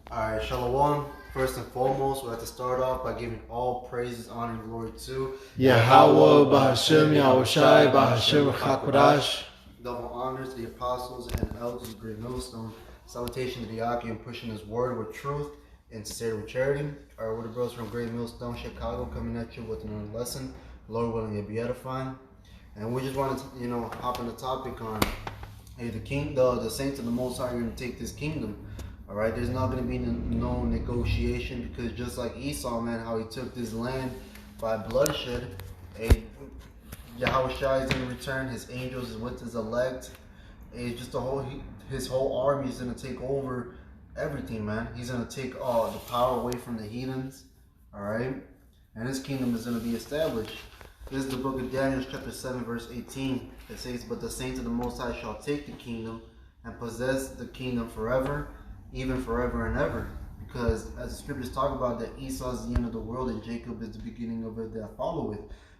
Alright, Shalom. First and foremost, we have to start off by giving all praises, honor, and glory to Yahweh, Bahashem, Yahushai, Bahashem, Hakodash. double honors to the apostles and elders of Great Millstone. Salutation to the Aki and pushing his word with truth and sincerity with charity. Alright, we're the brothers from Great Millstone, Chicago, coming at you with another lesson. Lord willing, it be edifying. And we just wanted to, hop on the topic on, hey, the saints of the Most High are going to take this kingdom. All right, there's not going to be no negotiation, because just like Esau, man, how he took this land by bloodshed, Yahweh Shai is going to return. His angels is with his elect. It's just his whole army is going to take over everything, man. He's going to take the power away from the heathens. All right, and his kingdom is going to be established. This is the book of Daniel, chapter 7, verse 18. It says, "But the saints of the Most High shall take the kingdom and possess the kingdom forever, even forever and ever." Because as the scriptures talk about, that Esau is the end of the world and Jacob is the beginning of it that followeth.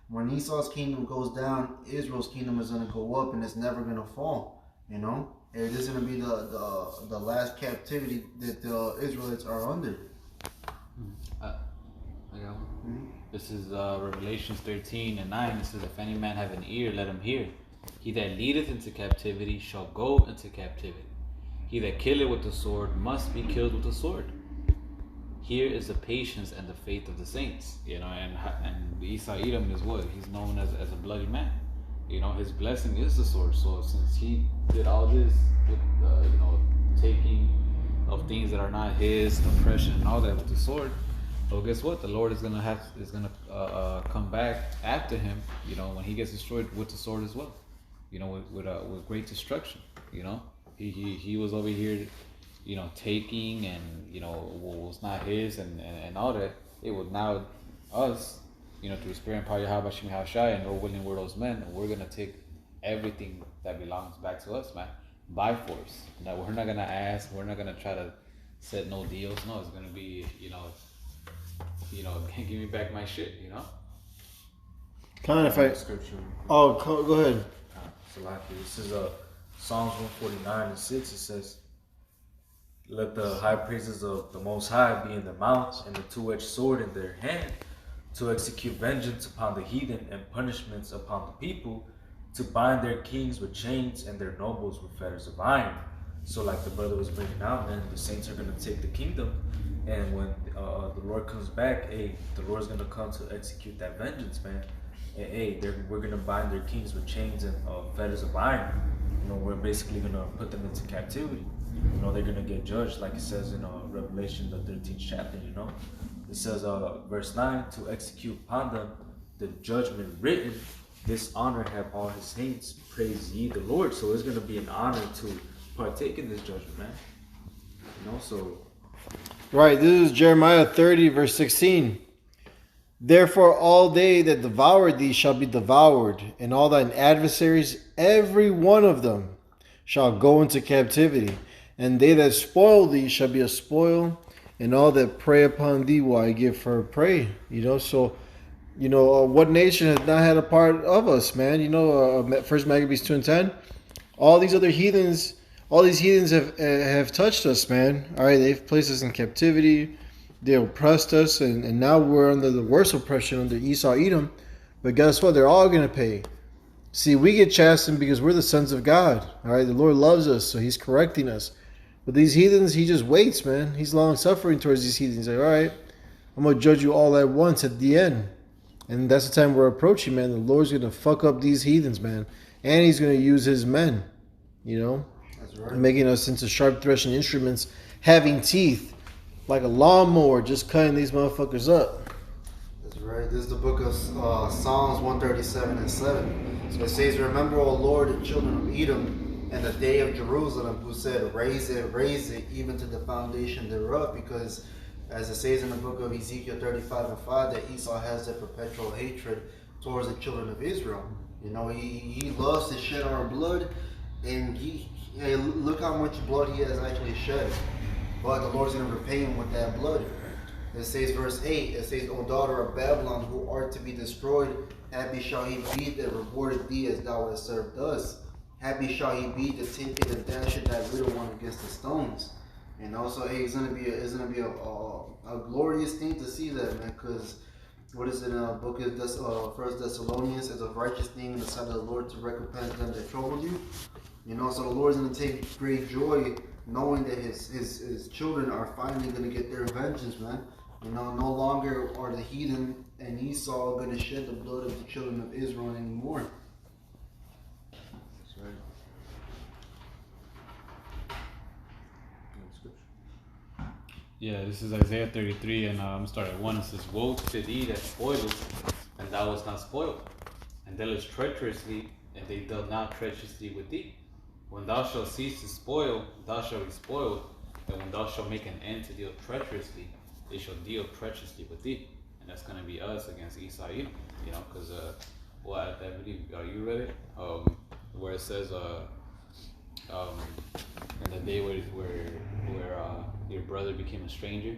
When Esau's kingdom goes down, Israel's kingdom is going to go up, and it's never going to fall. And this is going to be the last captivity that the Israelites are under. This is Revelations 13:9. It says, "If any man have an ear, let him hear. He that leadeth into captivity shall go into captivity. He that killeth with the sword must be killed with the sword." Here is the patience and the faith of the saints. And Esau Edom is what? He's known as a bloody man. His blessing is the sword. So since he did all this with, taking of things that are not his, oppression and all that with the sword, well, guess what? The Lord is gonna come back after him. When he gets destroyed with the sword as well. With great destruction. He was over here, taking and what was not his and all that. It was now us, through the Spirit and power of Yahweh Shai, and Lord willing, we're those men, and we're gonna take everything that belongs back to us, man, by force. Now we're not gonna ask. We're not gonna try to set no deals. No, it's gonna be, can't give me back my shit, Kind of fight. Scripture. Oh, go ahead. This is Psalms 149:6. It says, "Let the high praises of the Most High be in their mouths, and a two-edged sword in their hand, to execute vengeance upon the heathen and punishments upon the people, to bind their kings with chains and their nobles with fetters of iron." So like the brother was bringing out, man, the saints are going to take the kingdom. And when the Lord comes back, the Lord's going to come to execute that vengeance, man. And we're going to bind their kings with chains and fetters of iron. We're basically going to put them into captivity. They're going to get judged, like it says in Revelation, the 13th chapter, It says, verse 9, "To execute upon them the judgment written, this honor have all his saints, praise ye the Lord." So it's going to be an honor to partake in this judgment, man. So... Right, this is Jeremiah 30, verse 16. "Therefore all they that devour thee shall be devoured, and all thine adversaries, every one of them, shall go into captivity. And they that spoil thee shall be a spoil, and all that prey upon thee will I give for a prey." What nation has not had a part of us, man? First Maccabees 2:10. All these heathens have touched us, man. All right, they've placed us in captivity. They oppressed us, and now we're under the worst oppression under Esau Edom. But guess what? They're all going to pay. See, we get chastened because we're the sons of God. All right, the Lord loves us, so he's correcting us. But these heathens, he just waits, man. He's long-suffering towards these heathens. He's like, all right, I'm going to judge you all at once at the end. And that's the time we're approaching, man. The Lord's going to fuck up these heathens, man. And he's going to use his men, That's right. making us into sharp threshing instruments, having teeth, like a lawnmower, just cutting these motherfuckers up. That's right. This is the book of Psalms 137:7. So it says, "Remember, O Lord, the children of Edom, and the day of Jerusalem, who said, raise it, even to the foundation thereof." Because as it says in the book of Ezekiel 35:5, that Esau has a perpetual hatred towards the children of Israel. He loves to shed our blood, and look how much blood he has actually shed. But the Lord's going to repay him with that blood. It says, verse 8, it says, "O daughter of Babylon, who art to be destroyed, happy shall he be that rewarded thee as thou hast served us. Happy shall he be that taketh and dasheth that little one against the stones." And also, hey, it's gonna be a glorious thing to see that, man. Because what is it in book of First Thessalonians? It's a righteous thing in the sight of the Lord to recompense them that troubled you. You know, so the Lord's gonna take great joy knowing that his children are finally gonna get their vengeance, man. You know, no longer are the heathen and Esau gonna shed the blood of the children of Israel anymore. That's right. Yeah, this is Isaiah 33, and I'm starting at 1. It says, "Woe to thee that spoilest, and thou wast not spoiled, and dealest treacherously, and they dealt not treacherously with thee. When thou shalt cease to spoil, thou shalt be spoiled, and when thou shalt make an end to deal treacherously, they shall deal treacherously with thee." And that's going to be us against Esau, you know, because, well, I believe, you read it, where it says, in the day where your brother became a stranger.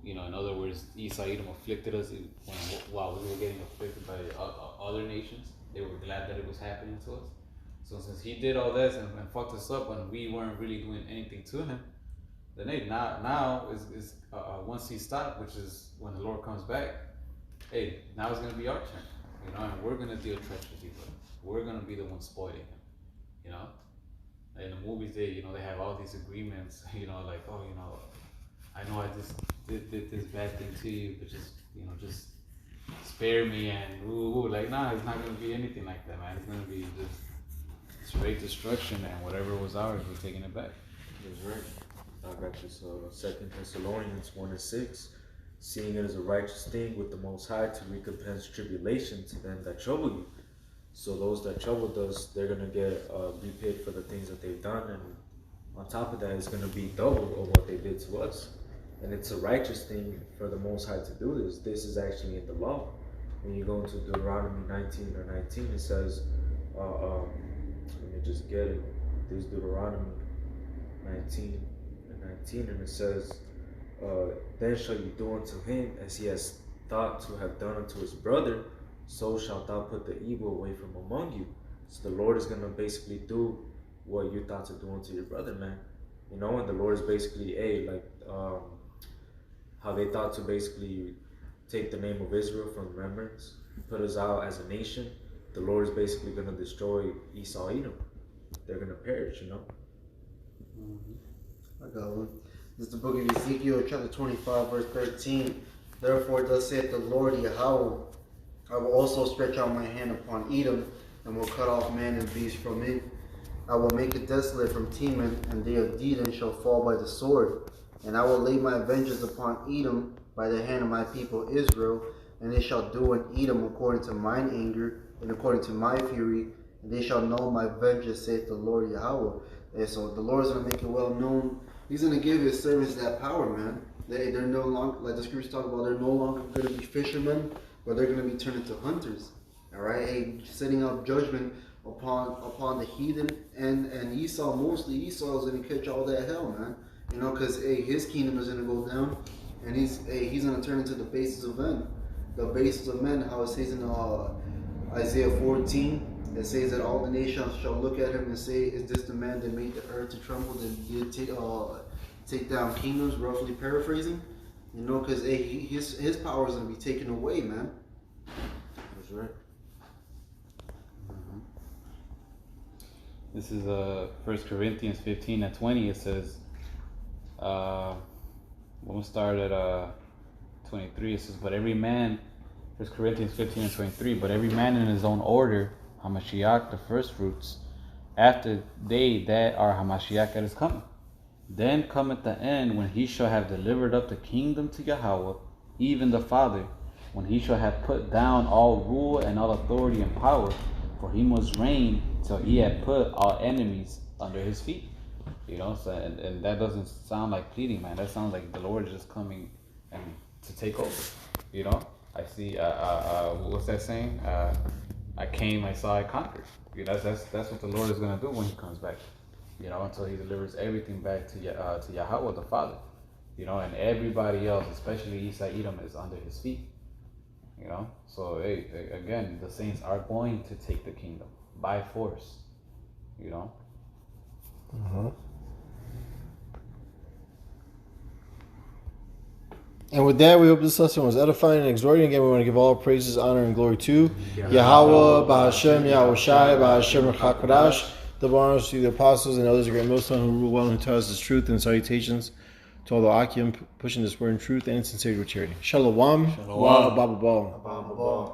You know, in other words, Esau Edom afflicted us while we were getting afflicted by other nations. They were glad that it was happening to us. So since he did all this and fucked us up when we weren't really doing anything to him, then hey, now is once he stopped, which is when the Lord comes back, hey, now it's gonna be our turn. You know, and we're gonna deal treacherously with him. We're gonna be the ones spoiling him. You know. In the movies, they have all these agreements, like, oh, I know I just did this bad thing to you, but just spare me, and like, nah, it's not gonna be anything like that, man. It's gonna be just straight destruction, and whatever was ours, we're taking it back. That's right. I got this 2 Thessalonians 1:6. Seeing it as a righteous thing with the Most High to recompense tribulation to them that trouble you. So those that troubled us, they're gonna get repaid for the things that they've done, and on top of that, it's gonna be double of what they did to us. And it's a righteous thing for the Most High to do this. This is actually in the law. When you go into Deuteronomy 19, it says, let me just get it. There's Deuteronomy 19, and it says, "Then shall you do unto him as he has thought to have done unto his brother, so shalt thou put the evil away from among you." So the Lord is gonna basically do what you thought to do unto your brother, man. You know, and the Lord is basically, how they thought to basically take the name of Israel from remembrance, put us out as a nation. The Lord is basically gonna destroy Esau Edom. They're gonna perish, you know. I got one. This is the book of Ezekiel, chapter 25, verse 13. "Therefore, thus saith the Lord Yahweh, I will also stretch out my hand upon Edom, and will cut off man and beast from it. I will make it desolate from Teman, and they of Dedan shall fall by the sword. And I will lay my vengeance upon Edom by the hand of my people Israel, and they shall do in Edom according to mine anger, and according to my fury, and they shall know my vengeance, saith the Lord Yahweh." And so the Lord is going to make it well known. He's going to give his servants that power, man. They're no longer, like the scriptures talk about, they're no longer going to be fishermen, but they're going to be turned into hunters. All right, hey, setting up judgment upon the heathen and Esau. Mostly Esau is going to catch all that hell, man. You know, because hey, his kingdom is going to go down, and he's going to turn into the basis of men. The basis of men, how it says in Isaiah 14, it says that all the nations shall look at him and say, "Is this the man that made the earth to tremble, that did take down kingdoms?" Roughly paraphrasing, you know, because his power is going to be taken away, man. That's right. This is 1 Corinthians 15:20. It says, we'll start at 23. It says, "But every man," 1 Corinthians 15:23, "but every man in his own order, Hamashiach, the first fruits, after they that are Hamashiach that is coming. Then cometh the end, when he shall have delivered up the kingdom to Yahweh, even the Father, when he shall have put down all rule and all authority and power, for he must reign till he had put all enemies under his feet." You know, so and that doesn't sound like pleading, man. That sounds like the Lord is just coming and to take over. You know, I see. What's that saying? I came, I saw, I conquered. You know, that's what the Lord is gonna do when He comes back. You know, until He delivers everything back to Yahweh the Father. You know, and everybody else, especially Esau Edom, is under His feet. You know, so hey, again, the saints are going to take the kingdom by force. You know. And with that, we hope this lesson was edifying and exhorting. Again, we want to give all praises, honor, and glory to Yahweh, Bahashem, Yahweh Shai, Bahashem, HaKadosh. Double honors to the apostles and others of Great Millstone who rule well and who tell us this truth, and salutations to all the Akim pushing this word in truth and sincerity with charity. Shalom. Shalom. Baba Ball. Baba Ball.